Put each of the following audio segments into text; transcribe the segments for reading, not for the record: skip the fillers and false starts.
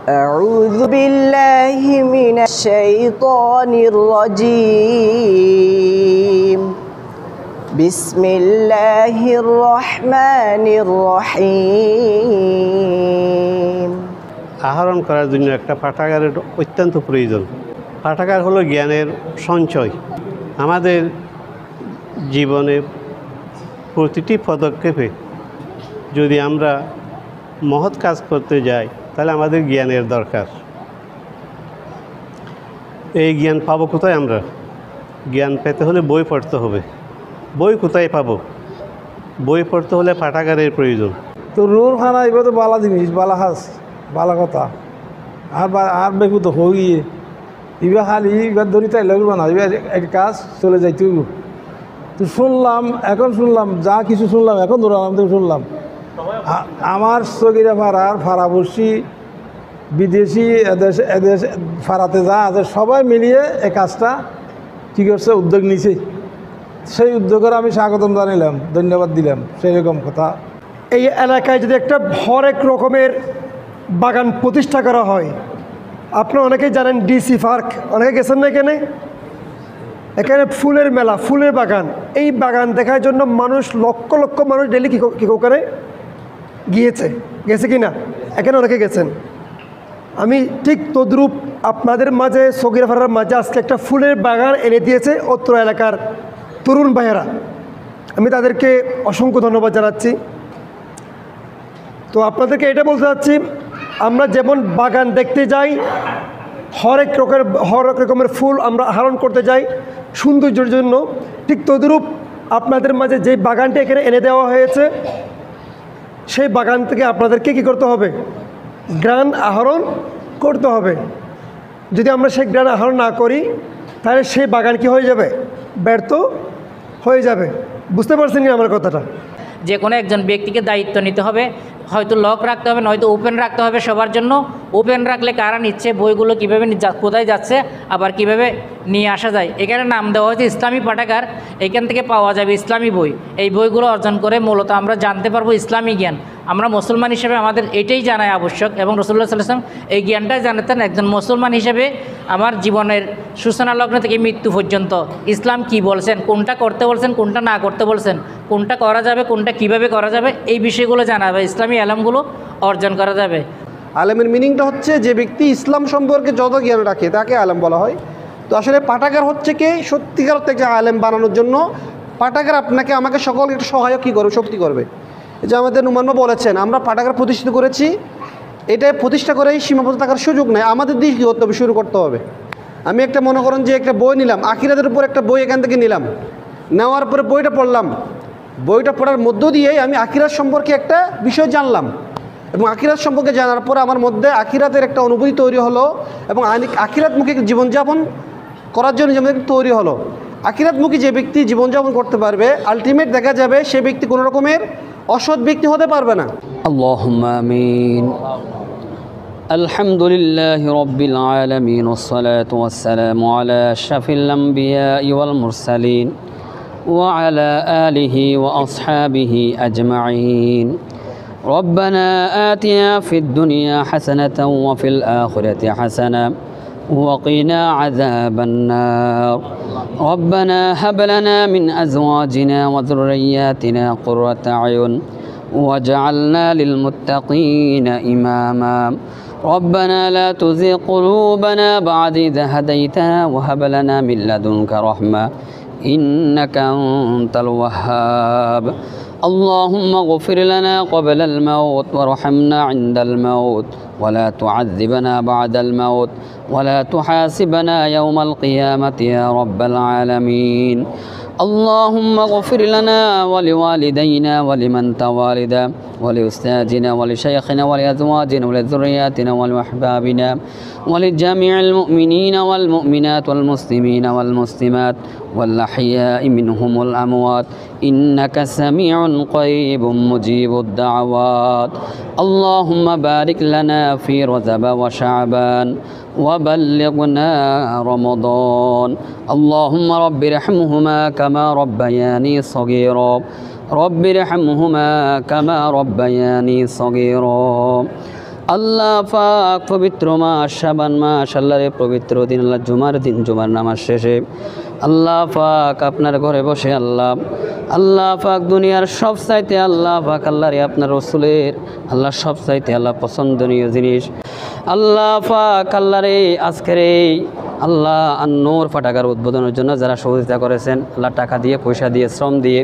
أعوذ بالله من الشيطان الرجيم بسم الله الرحمن الرحيم আহরণ করার জন্য একটা পাঠাগারের অত্যন্ত প্রয়োজন। পাঠাগার হলো জ্ঞানের সঞ্চয়। আমাদের জীবনে প্রতিটি পদক্ষেপে যদি আমরা মহৎ কাজ করতে যাই তাহলে আমাদের জ্ঞানের দরকার। এই জ্ঞান পাবো কোথায়? আমরা জ্ঞান পেতে হলে বই পড়তে হবে। বই কোথায় পাবো? বই পড়তে হলে পাঠাগারের প্রয়োজন। তো রোর খানা এবার তো বালা জিনিস, বালা হাস, বালা কথা আর বেকু তো হই এবার খালি এবার ধরি তাই লাগবে না, এবার এক কাজ চলে যাইতে হইব। তো শুনলাম, এখন শুনলাম যা কিছু শুনলাম, এখন ধরালাম তো শুনলাম আমার সগিরা ফাড়ার ফাড়াবর্ষী বিদেশি এদেশ ফাড়াতে যা আছে সবাই মিলিয়ে এই কাজটা কী করছে, উদ্যোগ নিছে। সেই উদ্যোগের আমি স্বাগতম জানাইলাম, ধন্যবাদ দিলাম। সেই রকম কথা। এই এলাকায় যদি একটা হরেক রকমের বাগান প্রতিষ্ঠা করা হয়, আপনারা অনেকেই জানেন ডিসি পার্ক, অনেকে গেছেন না এখানে? এখানে ফুলের মেলা, ফুলের বাগান। এই বাগান দেখার জন্য মানুষ লক্ষ লক্ষ মানুষ ডেলি কী করে গেছে কি না? এখানে অনেকে গেছেন। আমি ঠিক তদ্রূপ আপনাদের মাঝে, সগিরাফাড়ার মাঝে আজকে একটা ফুলের বাগান এনে দিয়েছে অত্র এলাকার তরুণ ভাইয়েরা। আমি তাদেরকে অসংখ্য ধন্যবাদ জানাচ্ছি। তো আপনাদেরকে এটা বলতে চাচ্ছি, আমরা যেমন বাগান দেখতে যাই, হরেক রকমের ফুল আমরা আহরণ করতে যাই সৌন্দর্যের জন্য, ঠিক তদ্রূপ আপনাদের মাঝে যে বাগানটি এখানে এনে দেওয়া হয়েছে, সেই বাগান থেকে আপনাদেরকে কী করতে হবে? জ্ঞান আহরণ করতে হবে। যদি আমরা সেই জ্ঞান আহরণ না করি তাহলে সেই বাগান কি হয়ে যাবে? ব্যর্থ হয়ে যাবে। বুঝতে পারছেন কি আমার কথাটা? যে কোনো একজন ব্যক্তিকে দায়িত্ব নিতে হবে, হয়তো লক রাখতে হবে, নয়তো ওপেন রাখতে হবে সবার জন্য। ওপেন রাখলে কারা নিচ্ছে, বইগুলো কীভাবে কোথায় যাচ্ছে, আবার কিভাবে নিয়ে আসা যায়। এখানে নাম দেওয়া হয়েছে ইসলামী পাঠাগার। এখান থেকে পাওয়া যাবে ইসলামী বই। এই বইগুলো অর্জন করে মূলত আমরা জানতে পারবো ইসলামী জ্ঞান। আমরা মুসলমান হিসেবে আমাদের এটাই জানাই আবশ্যক, এবং রাসূলুল্লাহ সাল্লাল্লাহু আলাইহি ওয়াসাল্লাম এই জ্ঞানটাই জানাতেন। একজন মুসলমান হিসেবে আমার জীবনের সূচনা লগ্ন থেকে মৃত্যু পর্যন্ত ইসলাম কি বলছেন, কোনটা করতে বলছেন, কোনটা না করতে বলছেন, কোনটা করা যাবে, কোনটা কিভাবে করা যাবে, এই বিষয়গুলো জানা যাবে, ইসলামী আলেমগুলো অর্জন করা যাবে। আলেমের মিনিংটা হচ্ছে যে ব্যক্তি ইসলাম সম্পর্কে যত জ্ঞান রাখে তাকে আলেম বলা হয়। তো আসলে পাঠাগার হচ্ছে কি সত্যিকার থেকে আলেম বানানোর জন্য পাঠাগার আপনাকে আমাকে সকলকে একটা সহায়ক কী করবে, শক্তি করবে। যে আমাদের নুমানবা বলেছেন, আমরা পাঠাগার প্রতিষ্ঠিত করেছি, এটা প্রতিষ্ঠা করেই সীমাবদ্ধ থাকার সুযোগ নেই, আমাদের দিক কী করতে হবে, শুরু করতে হবে। আমি একটা মনে করেন যে একটা বই নিলাম, আখিরাতের উপর একটা বই এখান থেকে নিলাম, নেওয়ার পরে বইটা পড়লাম, বইটা পড়ার মধ্য দিয়েই আমি আখিরাত সম্পর্কে একটা বিষয় জানলাম, এবং আখিরাত সম্পর্কে জানার পরে আমার মধ্যে আখিরাতের একটা অনুভূতি তৈরি হলো, এবং আখিরাতমুখী জীবনযাপন করার জন্য যেমন তৈরি হলো। আখিরাতমুখী যে ব্যক্তি জীবনযাপন করতে পারবে, আলটিমেট দেখা যাবে সে ব্যক্তি কোনো রকমের অসৎ ব্যক্তি হতে পারবে না। আল্লাহুম্মা আমিন। আলহামদুলিল্লাহি রাব্বিল আলামিন ওয়াসসালাতু ওয়াসসালামু আলা আশরাফিল আমবিয়াই ওয়াল মুরসালিন ওয়া আলা আলিহি ওয়া আসহাবিহি আজমাইন। ربنا آتنا في الدنيا حسنة وفي الآخرة حسنة وقنا عذاب النار. ربنا هب لنا من أزواجنا وذرياتنا قرة أعين واجعلنا للمتقين إماما. ربنا لا تزغ قلوبنا بعد إذ هديتنا وهب لنا من لدنك رحمة إنك أنت الوهاب. اللهم اغفر لنا قبل الموت وارحمنا عند الموت ولا تعذبنا بعد الموت ولا تحاسبنا يوم القيامة يا رب العالمين. اللهم اغفر لنا ولوالدينا ولمن توالدا ولأستاذنا ولشيخنا ولأزواجنا ولذرياتنا ولأحبابنا ولجميع المؤمنين والمؤمنات والمسلمين والمسلمات والأحياء منهم والأموات إنك سميع قريب مجيب الدعوات. اللهم بارك لنا في رجب وشعبان وبلغنا رمضان. اللهم رب ارحمهما كما ربياني صغيرا. رب ارحمهما كما ربياني صغيرا. আল্লাহ পাক পবিত্র মাস শাবান মাস আল্লাহর এই পবিত্র দিন, আল্লাহ জুমার দিন, জুমার নামাজ শেষে আল্লাহ পাক আপনার ঘরে বসে আল্লাহ পাক দুনিয়ার সব চাইতে আল্লাহ পাক আল্লাহর আপনার রসুলের আল্লাহ সব চাইতে আল্লাহ পছন্দনীয় জিনিস আল্লাহ পাক আল্লাহর আজকের এই আল্লাহ আন-নূর পাঠাগার উদ্বোধনের জন্য যারা সহযোগিতা করেছেন, আল্লাহ টাকা দিয়ে, পয়সা দিয়ে, শ্রম দিয়ে,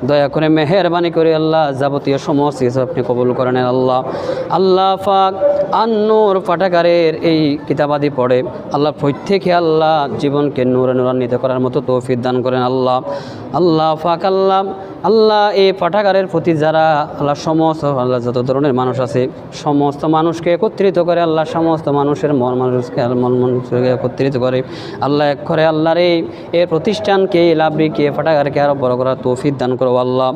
দয়া করে মেহেরবানি করে আল্লাহ যাবতীয় সমস্ত কিছু আপনি কবুল করেন। আল্লাহ পাক আন-নূর পাঠাগারের এই কিতাবাদি পড়ে আল্লাহ প্রত্যেকে আল্লাহ জীবনকে নূরে নূরান্বিত করার মতো তৌফিক দান করেন। আল্লাহ পাক আল্লাহ এই পাঠাগারের প্রতি যারা আল্লাহ সমস্ত আল্লাহ যত ধরনের মানুষ আছে সমস্ত মানুষকে একত্রিত করে আল্লাহ সমস্ত মানুষের মানুষকে একত্রিত করে আল্লাহ এক করে আল্লাহর এই প্রতিষ্ঠানকে লাভরিকে পাঠাগারকে আরো বড় করার তৌফিক দান করো। আল্লাহ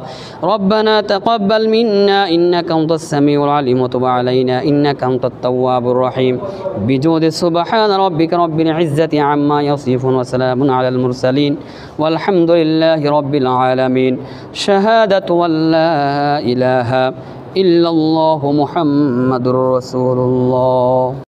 রব্বানা তাকাব্বাল মিন্না ইন্নাকা আনতাস সামিউল আলিম ওয়া তুব আলাইনা ইন্নাকা আনতাত তাওয়াবুর রহিম বিজুদি সুবহান রাব্বিকা রাব্বিল ইজ্জাতি আম্মা ইয়াসিফুন ওয়া সালামুন আলাল মুরসালিন ওয়ালহামদুলিল্লাহি রাব্বিল আলামিন। শাহাদাতু আল্লা ইলাহা ইল্লাল্লাহু মুহাম্মাদুর রাসূলুল্লাহ।